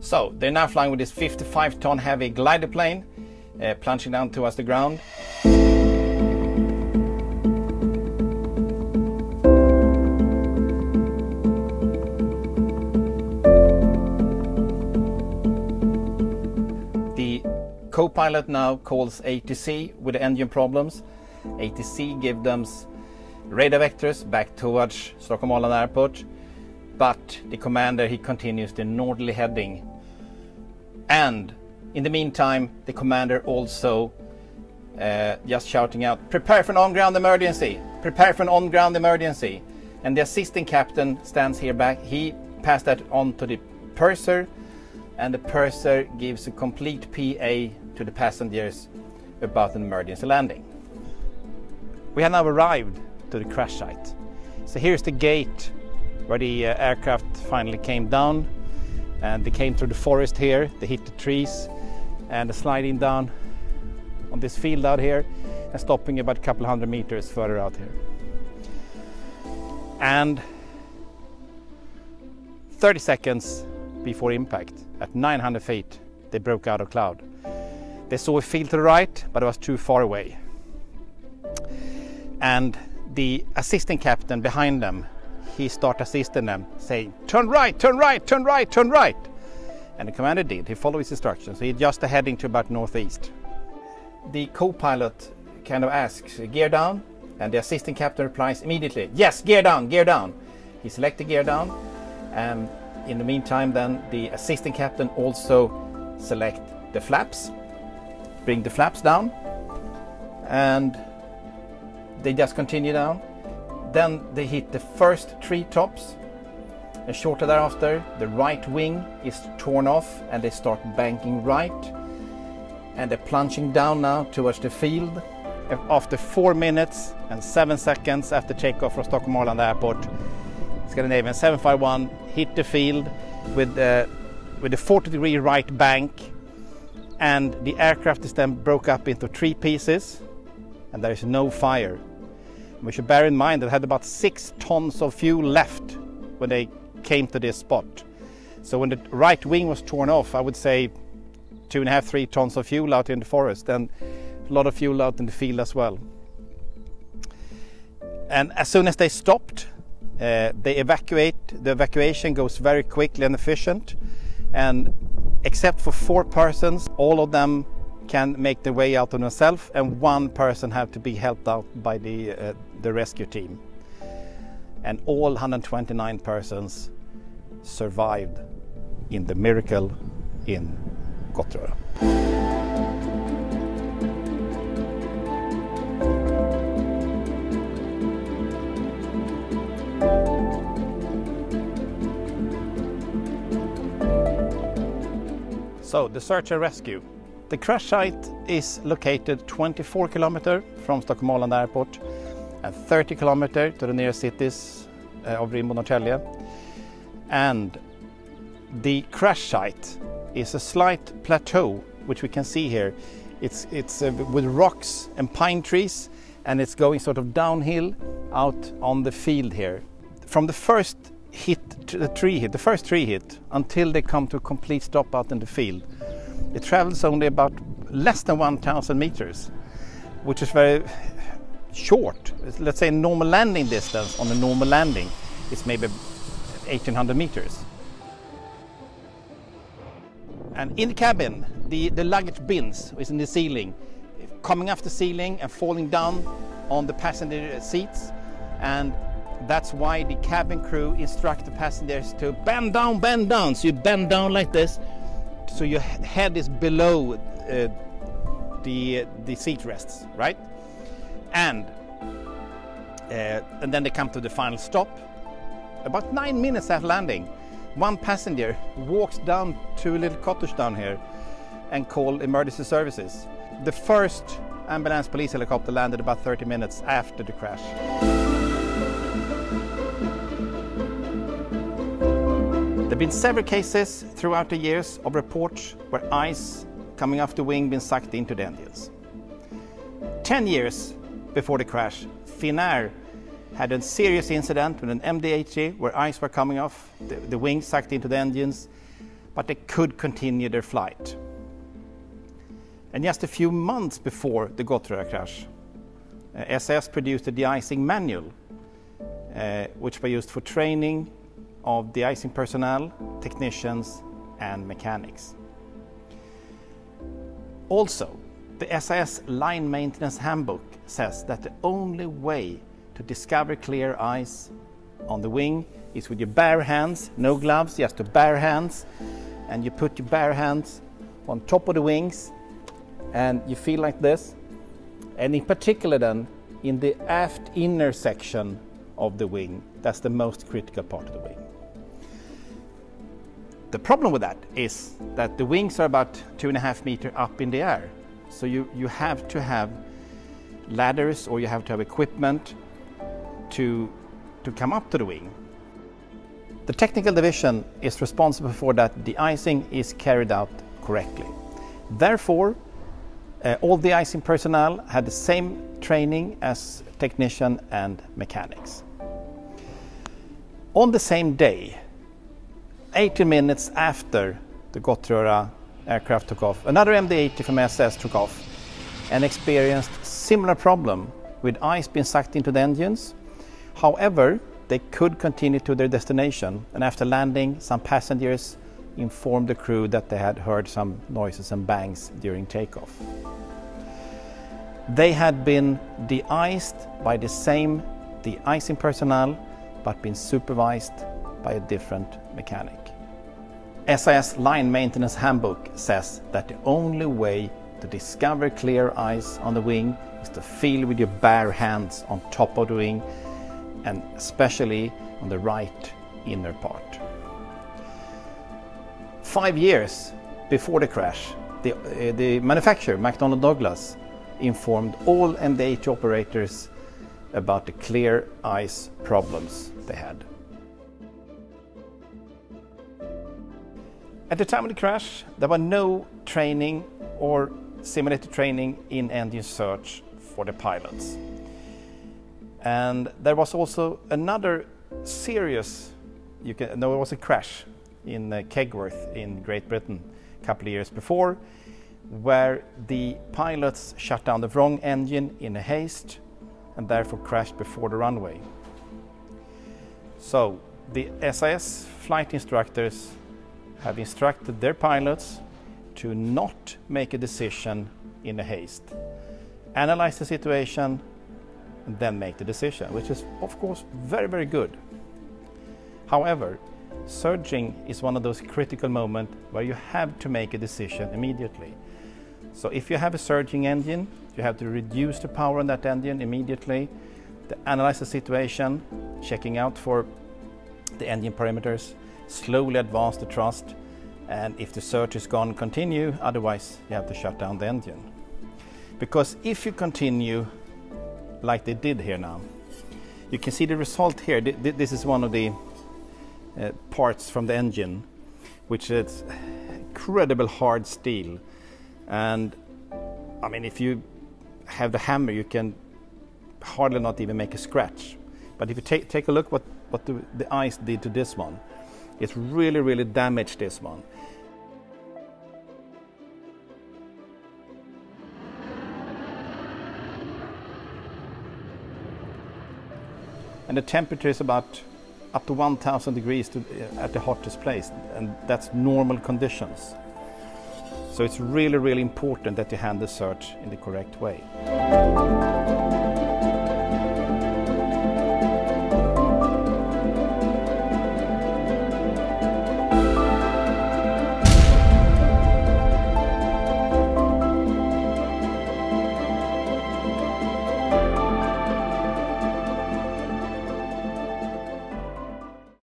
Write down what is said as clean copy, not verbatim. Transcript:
So they're now flying with this 55-ton heavy glider plane, plunging down towards the ground. The co-pilot now calls ATC with the engine problems. ATC give them radar vectors back towards Stockholm Arlanda Airport, but the commander, he continues the northerly heading. And in the meantime, the commander also just shouting out, "Prepare for an on-ground emergency! Prepare for an on-ground emergency!" And the assistant captain stands here back. He passed that on to the purser, and the purser gives a complete PA to the passengers about an emergency landing. We have now arrived to the crash site. So here's the gate where the aircraft finally came down, and they came through the forest here. They hit the trees and they're sliding down on this field out here and stopping about a couple hundred meters further out here. And 30 seconds before impact, at 900 feet, they broke out of cloud. They saw a field to the right, but it was too far away. And the assistant captain behind them, he started assisting them, saying, "Turn right, turn right, turn right, turn right." And the commander did. He followed his instructions. He adjusted heading to about northeast. The co-pilot kind of asks, "Gear down?" And the assistant captain replies immediately, "Yes, gear down, gear down." He selected gear down. And in the meantime, then the assistant captain also select the flaps, bring the flaps down, and they just continue down. Then they hit the first tree tops, and shortly thereafter the right wing is torn off and they start banking right, and they're plunging down now towards the field. After 4 minutes and 7 seconds after takeoff from Stockholm Arlanda Airport, Scandinavian 751 hit the field with a 40-degree right bank, and the aircraft is then broke up into 3 pieces, and there is no fire. We should bear in mind that it had about 6 tons of fuel left when they came to this spot. So when the right wing was torn off, I would say 2.5–3 tons of fuel out in the forest, and a lot of fuel out in the field as well. And as soon as they stopped, they evacuate. The evacuation goes very quickly and efficient, and except for 4 persons, all of them can make their way out on themselves, and 1 person have to be helped out by the rescue team. And all 129 persons survived in the miracle in Gottrora. So the search and rescue. The crash site is located 24 kilometers from Stockholm Arlanda Airport and 30 kilometers to the nearest cities of Rimbo and Norrtälje. And the crash site is a slight plateau, which we can see here. It's with rocks and pine trees, and it's going sort of downhill out on the field here. From the first hit to the first tree hit until they come to a complete stop out in the field, it travels only about less than 1,000 meters, which is very short. Let's say normal landing distance on a normal landing is maybe 1,800 meters. And in the cabin, the luggage bins is in the ceiling, coming off the ceiling and falling down on the passenger seats. And that's why the cabin crew instruct the passengers to bend down. So you bend down like this, so your head is below the seat rests, right? And then they come to the final stop. About 9 minutes after landing, 1 passenger walks down to a little cottage down here and called emergency services. The first ambulance police helicopter landed about 30 minutes after the crash. There have been several cases throughout the years of reports where ice coming off the wing been sucked into the engines. 10 years before the crash, Finnair had a serious incident with an MD-80 where ice were coming off, the wings sucked into the engines. but they could continue their flight. And just a few months before the Gottrora crash, SAS produced a de-icing manual, which was used for training of de-icing personnel, technicians and mechanics. Also, the SAS line maintenance handbook says that the only way to discover clear ice on the wing is with your bare hands, no gloves, just your bare hands, and you put your bare hands on top of the wings and you feel like this, and in particular then in the aft inner section of the wing. That's the most critical part of the wing. The problem with that is that the wings are about 2.5 meters up in the air, so you have to have ladders or you have to have equipment to come up to the wing. The technical division is responsible for that the icing is carried out correctly. Therefore, all the icing personnel had the same training as technician and mechanics. On the same day, 18 minutes after the Gottrora aircraft took off, another MD-80 from SAS took off and experienced similar problem with ice being sucked into the engines. However, they could continue to their destination, and after landing, some passengers informed the crew that they had heard some noises and bangs during takeoff. They had been de-iced by the same de-icing personnel, but been supervised by a different mechanic. SAS line maintenance handbook says that the only way to discover clear ice on the wing is to feel with your bare hands on top of the wing, and especially on the right inner part. 5 years before the crash, the manufacturer, McDonnell Douglas, informed all MD-80 operators about the clear ice problems they had. At the time of the crash, there was no training or simulated training in engine search for the pilots. And there was also another serious, there was a crash in Kegworth in Great Britain a couple of years before, where the pilots shut down the wrong engine in a haste and therefore crashed before the runway. So the SAS flight instructors have instructed their pilots to not make a decision in a haste. Analyze the situation and then make the decision, which is of course very, very good. However, surging is one of those critical moments where you have to make a decision immediately. So if you have a surging engine, you have to reduce the power on that engine immediately, to analyze the situation, checking out for the engine parameters, slowly advance the thrust, and if the surge is gone, continue, otherwise you have to shut down the engine. Because if you continue like they did here now, you can see the result here. This is one of the parts from the engine, which is incredible hard steel. And I mean, if you have the hammer, you can hardly not even make a scratch. But if you take a look what the ice did to this one, it's really, really damaged this one. And the temperature is about up to 1000 degrees at the hottest place, and that's normal conditions. So it's really, really important that you handle the search in the correct way.